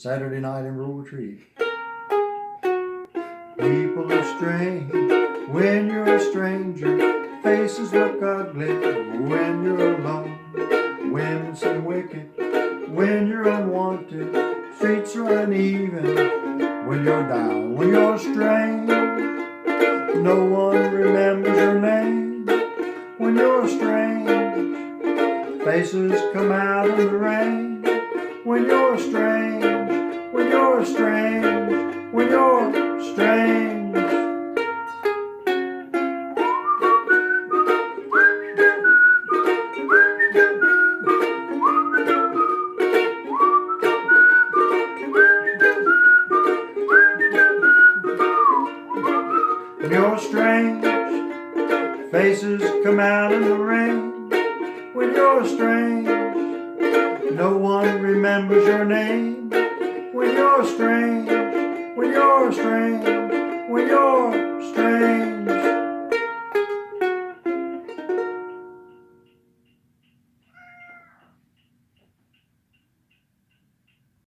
Saturday night in rural retreat. People are strange when you're a stranger. Faces look ugly when you're alone. Women seem wicked when you're unwanted. Streets are uneven when you're down. When you're strange, no one remembers your name. When you're strange, faces come out in the rain. When you're strange, when you're strange, when you're strange. When you're strange, faces come out in the rain. When you're strange, no one remembers your name. When you're strange, when you're strange, when you're strange.